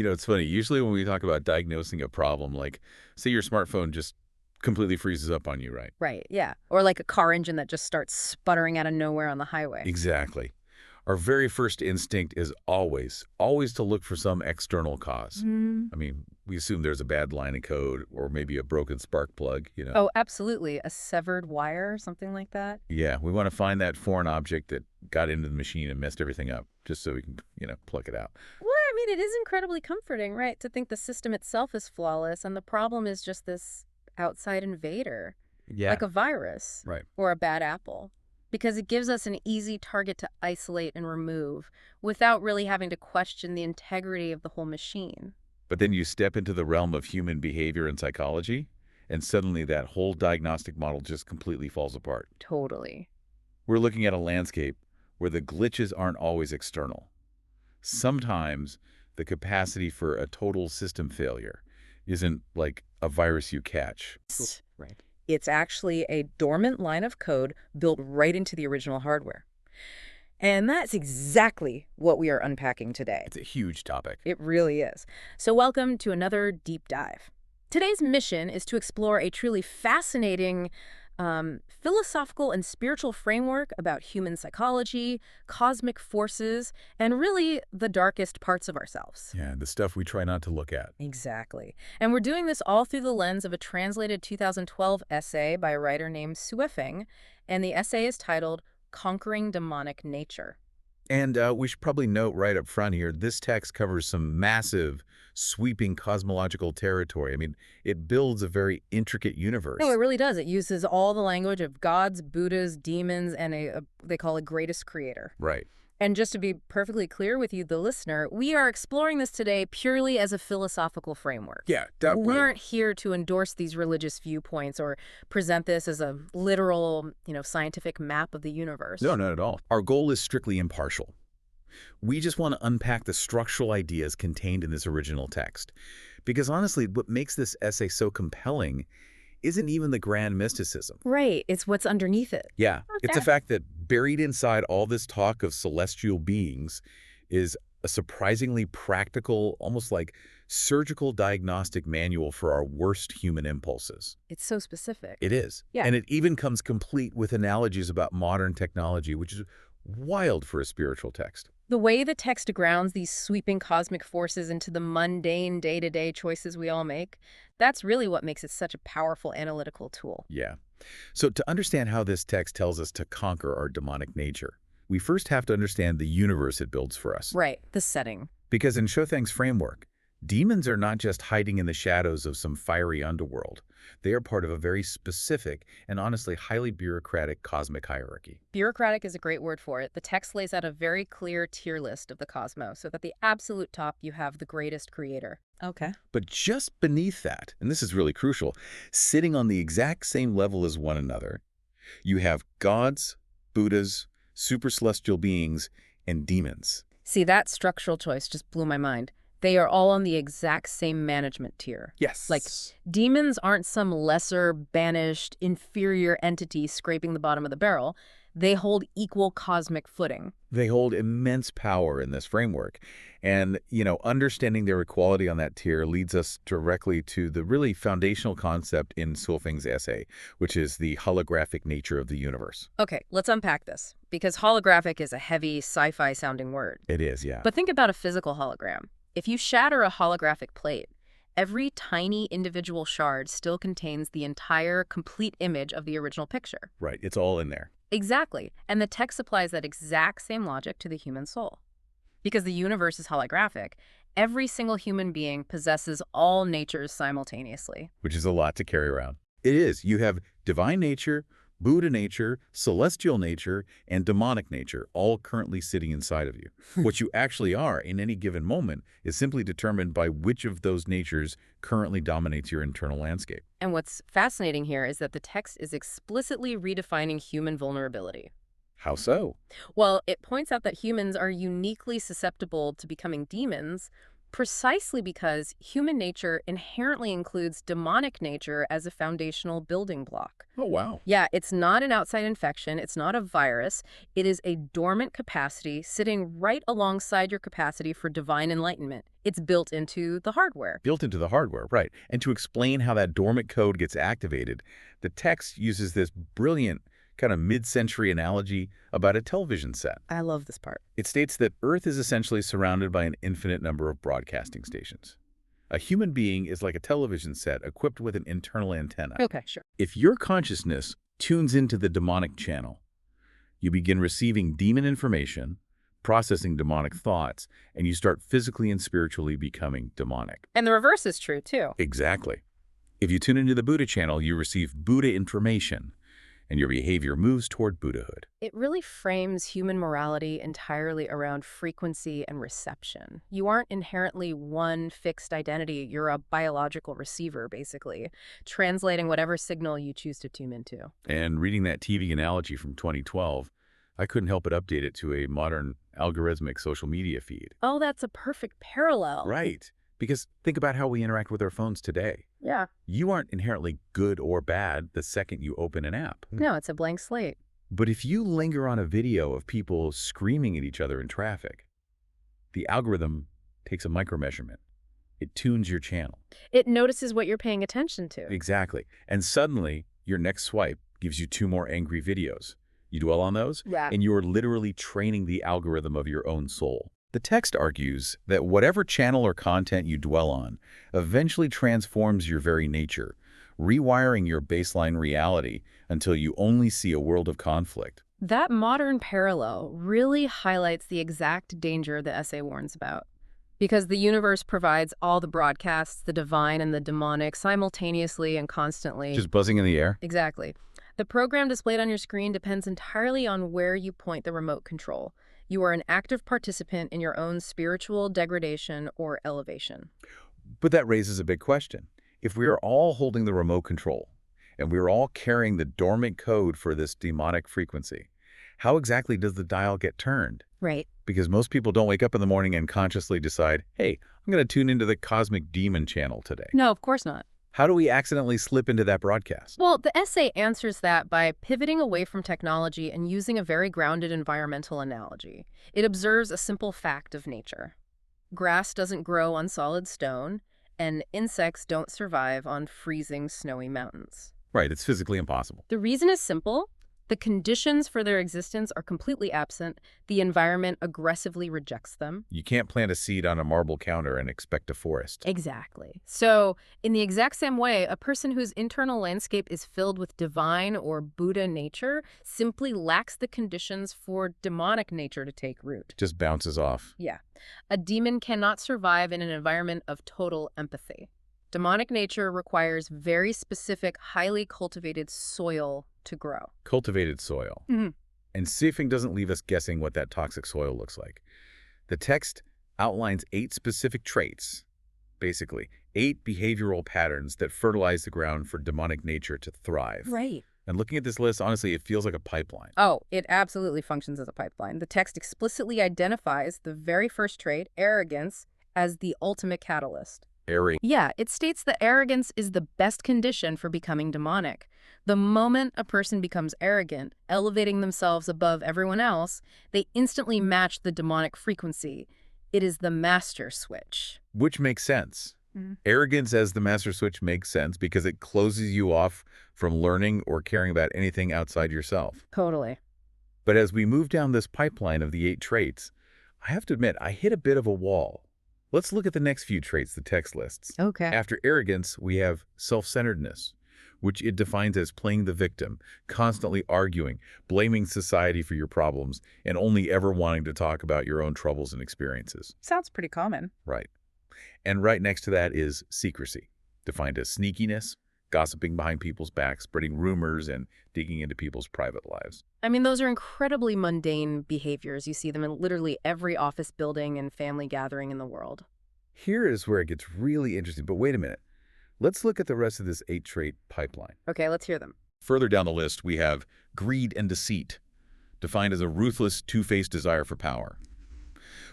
It's funny. Usually when we talk about diagnosing a problem, like, say your smartphone just completely freezes up on you, right? Right, yeah. Or like a car engine that just starts sputtering out of nowhere on the highway. Exactly. Our very first instinct is always to look for some external cause. Mm. I mean, we assume there's a bad line of code or maybe a broken spark plug. Oh, absolutely. A severed wire, something like that. Yeah, we want to find that foreign object that got into the machine and messed everything up just so we can, pluck it out. Well, I mean, it is incredibly comforting, right, to think the system itself is flawless and the problem is just this outside invader, Yeah. like a virus Right. or a bad apple, because it gives us an easy target to isolate and remove without really having to question the integrity of the whole machine. But then you step into the realm of human behavior and psychology, and suddenly that whole diagnostic model just completely falls apart. Totally. We're looking at a landscape where the glitches aren't always external. Sometimes the capacity for a total system failure isn't like a virus you catch. Right. It's actually a dormant line of code built right into the original hardware. And that's exactly what we are unpacking today. It's a huge topic. It really is. So welcome to another deep dive. Today's mission is to explore a truly fascinating philosophical and spiritual framework about human psychology, cosmic forces, and really the darkest parts of ourselves. Yeah, the stuff we try not to look at. Exactly. And we're doing this all through the lens of a translated 2012 essay by a writer named Suefeng, and the essay is titled Conquering Demonic Nature. And we should probably note right up front here, this text covers some massive, sweeping cosmological territory. I mean, it builds a very intricate universe. No, it really does. It uses all the language of gods, Buddhas, demons, and they call it greatest creator. Right. And just to be perfectly clear with you, the listener, we are exploring this today purely as a philosophical framework. Yeah, We aren't here to endorse these religious viewpoints or present this as a literal, scientific map of the universe. No, not at all. Our goal is strictly impartial. We just want to unpack the structural ideas contained in this original text. Because honestly, what makes this essay so compelling isn't even the grand mysticism. Right. It's what's underneath it. Yeah, it's the Okay. fact that buried inside all this talk of celestial beings is a surprisingly practical, almost like surgical diagnostic manual for our worst human impulses. It's so specific. It is. Yeah. And it even comes complete with analogies about modern technology, which is wild for a spiritual text. The way the text grounds these sweeping cosmic forces into the mundane day-to-day choices we all make, that's really what makes it such a powerful analytical tool. Yeah. So to understand how this text tells us to conquer our demonic nature, we first have to understand the universe it builds for us. Right, the setting. Because in Shofeng's framework, demons are not just hiding in the shadows of some fiery underworld. They are part of a very specific and honestly highly bureaucratic cosmic hierarchy. Bureaucratic is a great word for it. The text lays out a very clear tier list of the cosmos, so that at the absolute top you have the greatest creator. Okay. But just beneath that, and this is really crucial, sitting on the exact same level as one another, you have gods, Buddhas, super celestial beings, and demons. See, that structural choice just blew my mind. They are all on the exact same management tier. Yes. Like, demons aren't some lesser, banished, inferior entity scraping the bottom of the barrel. They hold equal cosmic footing. They hold immense power in this framework. And, understanding their equality on that tier leads us directly to the really foundational concept in Suofeng's essay, which is the holographic nature of the universe. Okay, let's unpack this, because holographic is a heavy, sci-fi sounding word. It is, yeah. But think about a physical hologram. If you shatter a holographic plate, every tiny individual shard still contains the entire, complete image of the original picture. Right, it's all in there. Exactly. And the text applies that exact same logic to the human soul. Because the universe is holographic, every single human being possesses all natures simultaneously. Which is a lot to carry around. It is. You have divine nature, Buddha nature, celestial nature, and demonic nature all currently sitting inside of you. What you actually are in any given moment is simply determined by which of those natures currently dominates your internal landscape. And what's fascinating here is that the text is explicitly redefining human vulnerability. How so? Well, it points out that humans are uniquely susceptible to becoming demons, Precisely because human nature inherently includes demonic nature as a foundational building block. Oh, wow. Yeah, it's not an outside infection. It's not a virus. It is a dormant capacity sitting right alongside your capacity for divine enlightenment. It's built into the hardware. Built into the hardware, right. And to explain how that dormant code gets activated, the text uses this brilliant kind of mid-century analogy about a television set. I love this part. It states that Earth is essentially surrounded by an infinite number of broadcasting stations. A human being is like a television set equipped with an internal antenna. Okay, sure. If your consciousness tunes into the demonic channel, you begin receiving demon information, processing demonic thoughts, and you start physically and spiritually becoming demonic. And the reverse is true, too. Exactly. If you tune into the Buddha channel, you receive Buddha information, and your behavior moves toward Buddhahood. It really frames human morality entirely around frequency and reception. You aren't inherently one fixed identity. You're a biological receiver, basically, translating whatever signal you choose to tune into. And reading that TV analogy from 2012, I couldn't help but update it to a modern algorithmic social media feed. Oh, that's a perfect parallel. Right. Because think about how we interact with our phones today. Yeah. You aren't inherently good or bad the second you open an app. No, it's a blank slate. But if you linger on a video of people screaming at each other in traffic, the algorithm takes a micromeasurement. It tunes your channel. It notices what you're paying attention to. Exactly. And suddenly, your next swipe gives you 2 more angry videos. You dwell on those, Yeah. and you're literally training the algorithm of your own soul. The text argues that whatever channel or content you dwell on eventually transforms your very nature, rewiring your baseline reality until you only see a world of conflict. That modern parallel really highlights the exact danger the essay warns about. Because the universe provides all the broadcasts, the divine and the demonic, simultaneously and constantly. Just buzzing in the air? Exactly. The program displayed on your screen depends entirely on where you point the remote control. You are an active participant in your own spiritual degradation or elevation. But that raises a big question. If we are all holding the remote control, and we are all carrying the dormant code for this demonic frequency, how exactly does the dial get turned? Right. Because most people don't wake up in the morning and consciously decide, hey, I'm going to tune into the cosmic demon channel today. No, of course not. How do we accidentally slip into that broadcast? Well, the essay answers that by pivoting away from technology and using a very grounded environmental analogy. It observes a simple fact of nature. Grass doesn't grow on solid stone, and insects don't survive on freezing, snowy mountains. Right, it's physically impossible. The reason is simple. The conditions for their existence are completely absent. The environment aggressively rejects them. You can't plant a seed on a marble counter and expect a forest. Exactly. So, in the exact same way, a person whose internal landscape is filled with divine or Buddha nature simply lacks the conditions for demonic nature to take root. Just bounces off. Yeah. A demon cannot survive in an environment of total empathy. Demonic nature requires very specific, highly cultivated soil to grow. Cultivated soil. Mhm. And sifting doesn't leave us guessing what that toxic soil looks like. The text outlines 8 specific traits, basically 8 behavioral patterns that fertilize the ground for demonic nature to thrive. Right. And looking at this list, honestly, it feels like a pipeline. Oh, it absolutely functions as a pipeline. The text explicitly identifies the very first trait, arrogance, as the ultimate catalyst. Yeah, it states that arrogance is the best condition for becoming demonic. The moment a person becomes arrogant, elevating themselves above everyone else, they instantly match the demonic frequency. It is the master switch. Which makes sense. Arrogance as the master switch makes sense because it closes you off from learning or caring about anything outside yourself. Totally. But as we move down this pipeline of the 8 traits, I have to admit, I hit a bit of a wall. Let's look at the next few traits the text lists. Okay. After arrogance, we have self-centeredness, which it defines as playing the victim, constantly arguing, blaming society for your problems, and only ever wanting to talk about your own troubles and experiences. Sounds pretty common. Right. And right next to that is secrecy, defined as sneakiness, gossiping behind people's backs, spreading rumors, and digging into people's private lives. I mean, those are incredibly mundane behaviors. You see them in literally every office building and family gathering in the world. Here is where it gets really interesting. But wait a minute. Let's look at the rest of this 8-trait pipeline. Okay, let's hear them. Further down the list, we have greed and deceit, defined as a ruthless, two-faced desire for power.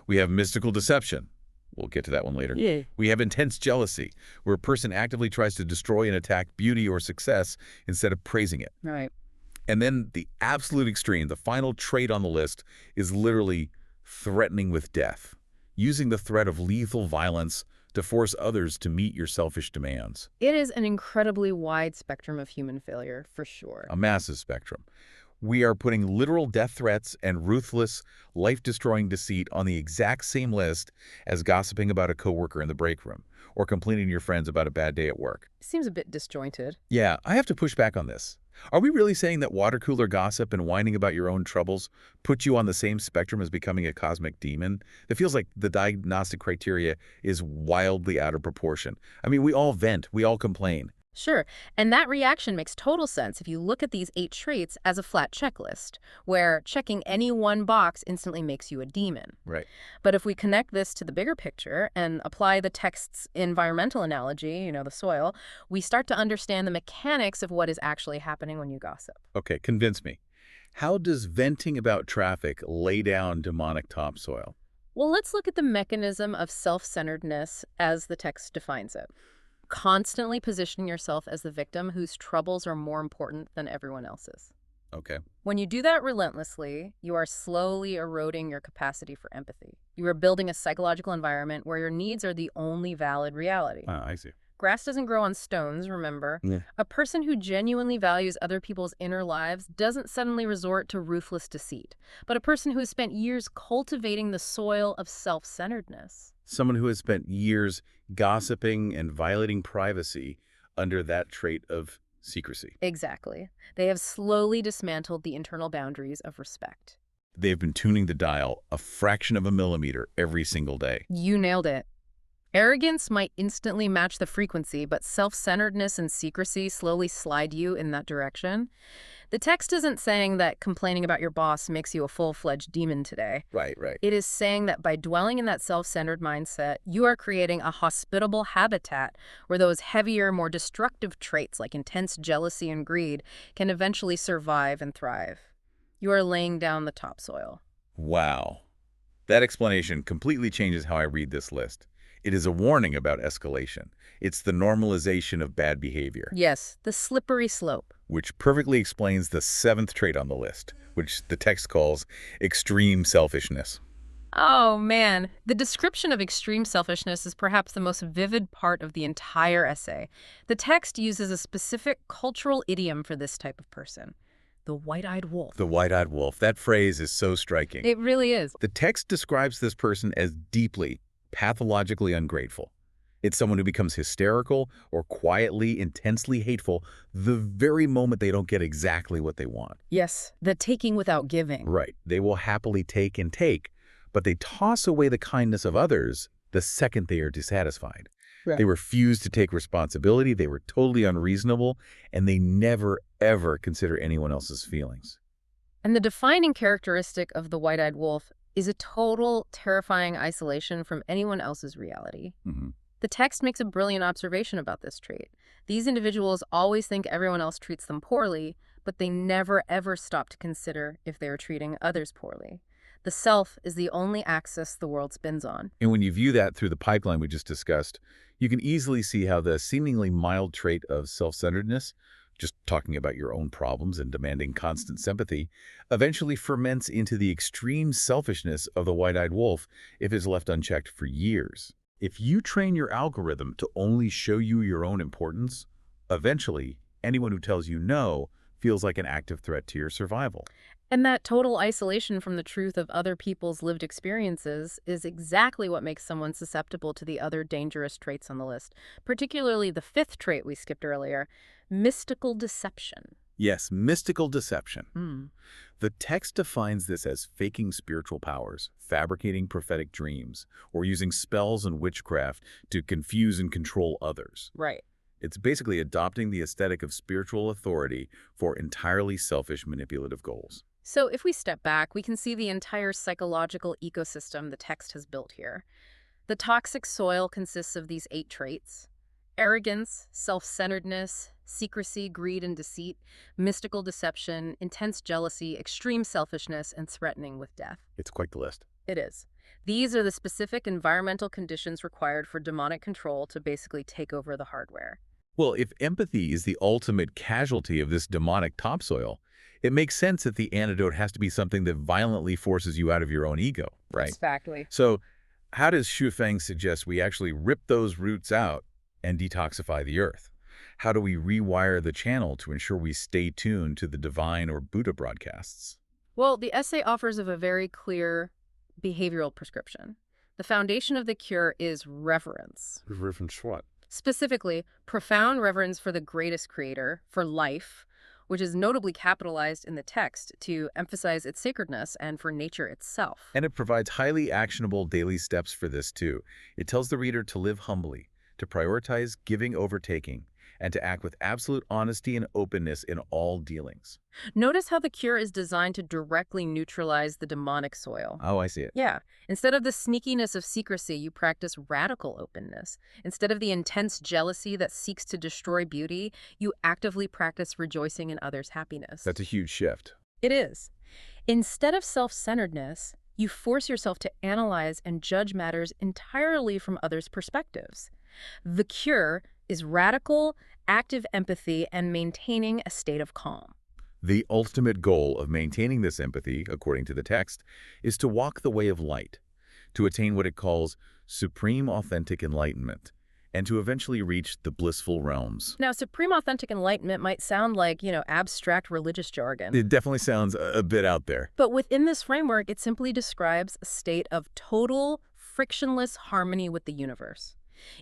We have mystical deception, We'll get to that one later. Yeah. We have intense jealousy, where a person actively tries to destroy and attack beauty or success instead of praising it. Right. And then the absolute extreme, the final trait on the list, is literally threatening with death, using the threat of lethal violence to force others to meet your selfish demands. It is an incredibly wide spectrum of human failure, for sure. A massive spectrum. We are putting literal death threats and ruthless, life-destroying deceit on the exact same list as gossiping about a coworker in the break room or complaining to your friends about a bad day at work. Seems a bit disjointed. Yeah, I have to push back on this. Are we really saying that water cooler gossip and whining about your own troubles put you on the same spectrum as becoming a cosmic demon? It feels like the diagnostic criteria is wildly out of proportion. I mean, we all vent, we all complain. Sure, and that reaction makes total sense if you look at these 8 traits as a flat checklist, where checking any one box instantly makes you a demon. Right. But if we connect this to the bigger picture and apply the text's environmental analogy, the soil, we start to understand the mechanics of what is actually happening when you gossip. Okay, convince me. How does venting about traffic lay down demonic topsoil? Well, let's look at the mechanism of self-centeredness as the text defines it. Constantly positioning yourself as the victim whose troubles are more important than everyone else's. Okay. When you do that relentlessly, you are slowly eroding your capacity for empathy. You are building a psychological environment where your needs are the only valid reality. I see. Grass doesn't grow on stones, remember? Yeah. A person who genuinely values other people's inner lives doesn't suddenly resort to ruthless deceit, but a person who has spent years cultivating the soil of self-centeredness. Someone who has spent years gossiping and violating privacy under that trait of secrecy. Exactly. They have slowly dismantled the internal boundaries of respect. They've been tuning the dial a fraction of a millimeter every single day. You nailed it. Arrogance might instantly match the frequency, but self-centeredness and secrecy slowly slide you in that direction. The text isn't saying that complaining about your boss makes you a full-fledged demon today. Right. It is saying that by dwelling in that self-centered mindset, you are creating a hospitable habitat where those heavier, more destructive traits like intense jealousy and greed can eventually survive and thrive. You are laying down the topsoil. Wow. That explanation completely changes how I read this list. It is a warning about escalation. It's the normalization of bad behavior. Yes, the slippery slope. Which perfectly explains the 7th trait on the list, which the text calls extreme selfishness. Oh, man. The description of extreme selfishness is perhaps the most vivid part of the entire essay. The text uses a specific cultural idiom for this type of person. The white-eyed wolf. The white-eyed wolf. That phrase is so striking. It really is. The text describes this person as deeply, pathologically ungrateful. It's someone who becomes hysterical or quietly, intensely hateful the very moment they don't get exactly what they want. Yes, the taking without giving. Right. They will happily take and take, but they toss away the kindness of others the second they are dissatisfied. Right. They refuse to take responsibility, they were totally unreasonable, and they never, ever consider anyone else's feelings. And the defining characteristic of the white-eyed wolf is a total, terrifying isolation from anyone else's reality. Mm-hmm. The text makes a brilliant observation about this trait. These individuals always think everyone else treats them poorly, but they never, ever stop to consider if they are treating others poorly. The self is the only axis the world spins on. And when you view that through the pipeline we just discussed, you can easily see how the seemingly mild trait of self-centeredness, just talking about your own problems and demanding constant sympathy, eventually ferments into the extreme selfishness of the white-eyed wolf if it's left unchecked for years. If you train your algorithm to only show you your own importance, eventually anyone who tells you no feels like an active threat to your survival. And that total isolation from the truth of other people's lived experiences is exactly what makes someone susceptible to the other dangerous traits on the list, particularly the 5th trait we skipped earlier, mystical deception. Yes, mystical deception. Hmm. The text defines this as faking spiritual powers, fabricating prophetic dreams, or using spells and witchcraft to confuse and control others. Right. It's basically adopting the aesthetic of spiritual authority for entirely selfish manipulative goals. So if we step back, we can see the entire psychological ecosystem the text has built here. The toxic soil consists of these 8 traits: arrogance, self-centeredness, secrecy, greed and deceit, mystical deception, intense jealousy, extreme selfishness, and threatening with death. It's quite the list. It is. These are the specific environmental conditions required for demonic control to basically take over the hardware. Well, if empathy is the ultimate casualty of this demonic topsoil, it makes sense that the antidote has to be something that violently forces you out of your own ego, right? Exactly. So how does Xu Feng suggest we actually rip those roots out and detoxify the earth? How do we rewire the channel to ensure we stay tuned to the divine or Buddha broadcasts? Well, the essay offers of a very clear behavioral prescription. The foundation of the cure is reverence. Reverence what? Specifically, profound reverence for the greatest creator, for life, which is notably capitalized in the text to emphasize its sacredness, and for nature itself. And it provides highly actionable daily steps for this too. It tells the reader to live humbly, to prioritize giving over taking, and to act with absolute honesty and openness in all dealings. Notice how the cure is designed to directly neutralize the demonic soil. Oh, I see it. Yeah. Instead of the sneakiness of secrecy, you practice radical openness. Instead of the intense jealousy that seeks to destroy beauty, you actively practice rejoicing in others' happiness. That's a huge shift. It is. Instead of self-centeredness, you force yourself to analyze and judge matters entirely from others' perspectives. The cure is radical, active empathy and maintaining a state of calm. The ultimate goal of maintaining this empathy, according to the text, is to walk the way of light, to attain what it calls supreme authentic enlightenment, and to eventually reach the blissful realms. Now, supreme authentic enlightenment might sound like, abstract religious jargon. It definitely sounds a bit out there. But within this framework, it simply describes a state of total, frictionless harmony with the universe.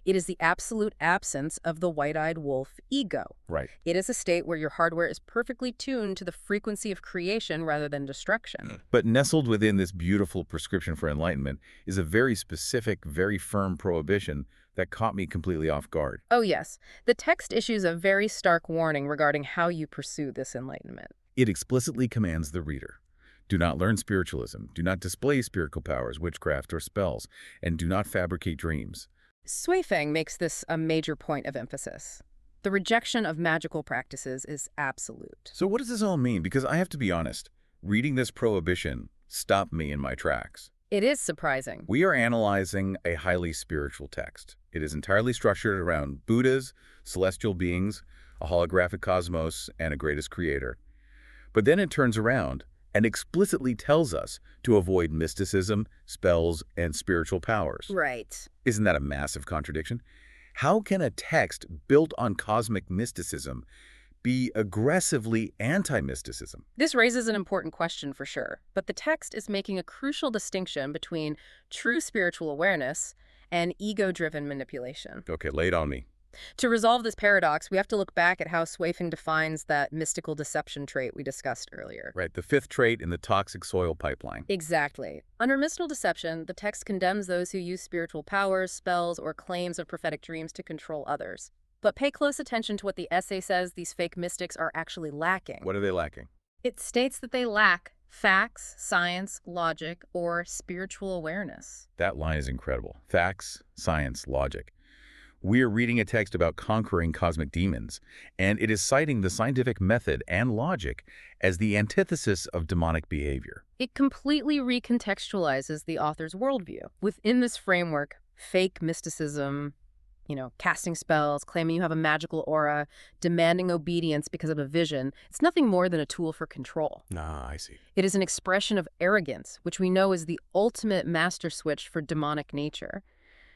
It is the absolute absence of the white-eyed wolf ego. Right. It is a state where your hardware is perfectly tuned to the frequency of creation rather than destruction. But nestled within this beautiful prescription for enlightenment is a very specific, very firm prohibition that caught me completely off guard. Oh yes, the text issues a very stark warning regarding how you pursue this enlightenment. It explicitly commands the reader. Do not learn spiritualism, do not display spiritual powers, witchcraft, or spells, and do not fabricate dreams. Xu Feng makes this a major point of emphasis. The rejection of magical practices is absolute. So what does this all mean? Because I have to be honest, reading this prohibition stopped me in my tracks. It is surprising. We are analyzing a highly spiritual text. It is entirely structured around Buddhas, celestial beings, a holographic cosmos, and a greatest creator. But then it turns around and explicitly tells us to avoid mysticism, spells, and spiritual powers. Right. Isn't that a massive contradiction? How can a text built on cosmic mysticism be aggressively anti-mysticism? This raises an important question for sure, but the text is making a crucial distinction between true spiritual awareness and ego-driven manipulation. Okay, lay it on me. To resolve this paradox, we have to look back at how Xu Feng defines that mystical deception trait we discussed earlier. Right, the fifth trait in the toxic soil pipeline. Exactly. Under mystical deception, the text condemns those who use spiritual powers, spells, or claims of prophetic dreams to control others. But pay close attention to what the essay says these fake mystics are actually lacking. What are they lacking? It states that they lack facts, science, logic, or spiritual awareness. That line is incredible. Facts, science, logic. We're reading a text about conquering cosmic demons, and it is citing the scientific method and logic as the antithesis of demonic behavior. It completely recontextualizes the author's worldview. Within this framework, fake mysticism, casting spells, claiming you have a magical aura, demanding obedience because of a vision, it's nothing more than a tool for control. Ah, I see. It is an expression of arrogance, which we know is the ultimate master switch for demonic nature.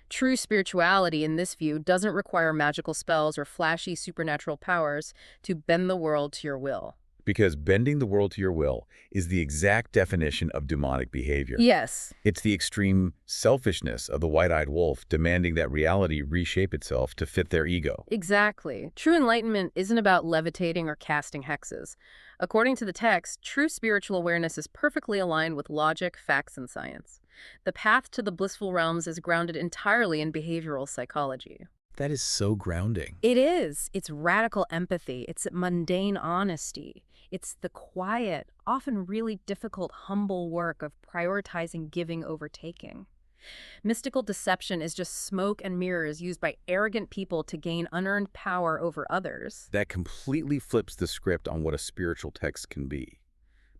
True spirituality, in this view, doesn't require magical spells or flashy supernatural powers to bend the world to your will. Because bending the world to your will is the exact definition of demonic behavior. Yes. It's the extreme selfishness of the white-eyed wolf demanding that reality reshape itself to fit their ego. Exactly. True enlightenment isn't about levitating or casting hexes. According to the text, true spiritual awareness is perfectly aligned with logic, facts, and science. The path to the blissful realms is grounded entirely in behavioral psychology. That is so grounding. It is. It's radical empathy. It's mundane honesty. It's the quiet, often really difficult, humble work of prioritizing giving over taking. Mystical deception is just smoke and mirrors used by arrogant people to gain unearned power over others. That completely flips the script on what a spiritual text can be.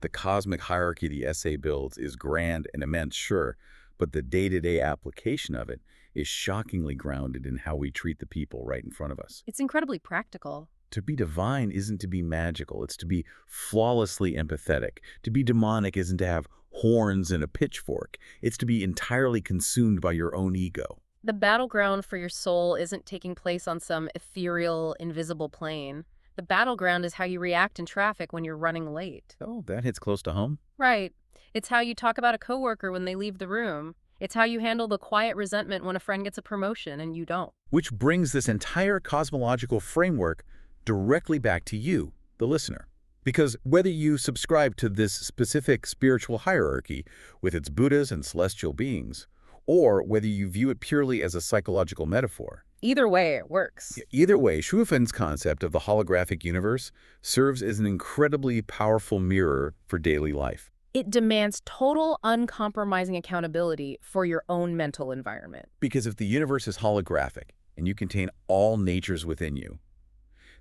The cosmic hierarchy the essay builds is grand and immense, sure, but the day-to-day application of it is shockingly grounded in how we treat the people right in front of us. It's incredibly practical. To be divine isn't to be magical, it's to be flawlessly empathetic. To be demonic isn't to have horns and a pitchfork. It's to be entirely consumed by your own ego. The battleground for your soul isn't taking place on some ethereal, invisible plane. The battleground is how you react in traffic when you're running late. Oh, that hits close to home. Right. It's how you talk about a coworker when they leave the room. It's how you handle the quiet resentment when a friend gets a promotion and you don't. Which brings this entire cosmological framework directly back to you, the listener. Because whether you subscribe to this specific spiritual hierarchy with its Buddhas and celestial beings, or whether you view it purely as a psychological metaphor, Either way, it works. either way, Shu Fen's concept of the holographic universe serves as an incredibly powerful mirror for daily life. It demands total, uncompromising accountability for your own mental environment. Because if the universe is holographic and you contain all natures within you,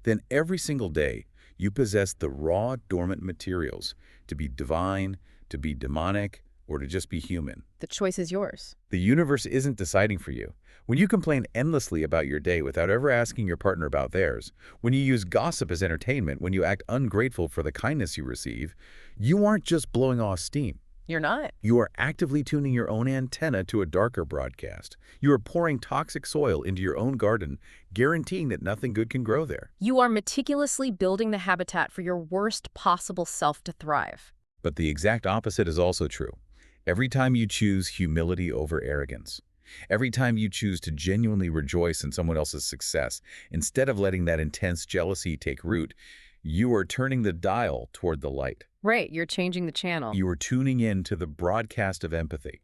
then every single day you possess the raw, dormant materials to be divine, to be demonic, or to just be human. The choice is yours. The universe isn't deciding for you. When you complain endlessly about your day without ever asking your partner about theirs, when you use gossip as entertainment, when you act ungrateful for the kindness you receive, you aren't just blowing off steam. You're not. You are actively tuning your own antenna to a darker broadcast. You are pouring toxic soil into your own garden, guaranteeing that nothing good can grow there. You are meticulously building the habitat for your worst possible self to thrive. But the exact opposite is also true. Every time you choose humility over arrogance, every time you choose to genuinely rejoice in someone else's success, instead of letting that intense jealousy take root, you are turning the dial toward the light. Right, you're changing the channel. You are tuning in to the broadcast of empathy.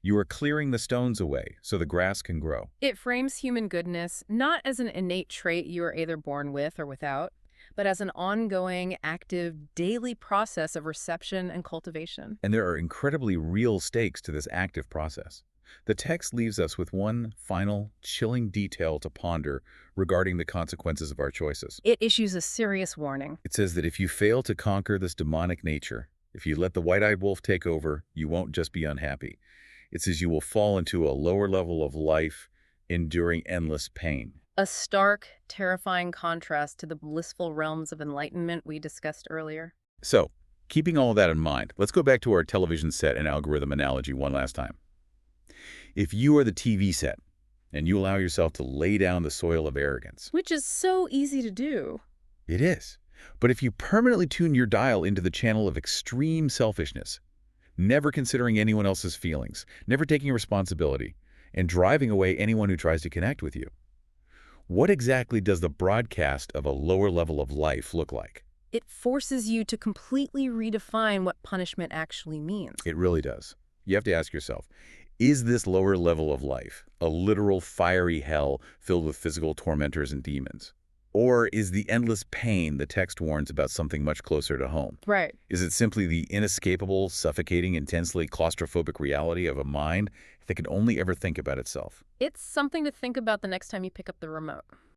You are clearing the stones away so the grass can grow. It frames human goodness not as an innate trait you are either born with or without, but as an ongoing, active, daily process of reception and cultivation. And there are incredibly real stakes to this active process. The text leaves us with one final, chilling detail to ponder regarding the consequences of our choices. It issues a serious warning. It says that if you fail to conquer this demonic nature, if you let the white-eyed wolf take over, you won't just be unhappy. It says you will fall into a lower level of life, enduring endless pain. A stark, terrifying contrast to the blissful realms of enlightenment we discussed earlier. So, keeping all of that in mind, let's go back to our television set and algorithm analogy one last time. If you are the TV set, and you allow yourself to lay down the soil of arrogance. Which is so easy to do. It is. But if you permanently tune your dial into the channel of extreme selfishness, never considering anyone else's feelings, never taking responsibility, and driving away anyone who tries to connect with you, what exactly does the broadcast of a lower level of life look like? It forces you to completely redefine what punishment actually means. It really does. You have to ask yourself, is this lower level of life a literal fiery hell filled with physical tormentors and demons? Or is the endless pain the text warns about something much closer to home? Right. Is it simply the inescapable, suffocating, intensely claustrophobic reality of a mind that can only ever think about itself? It's something to think about the next time you pick up the remote.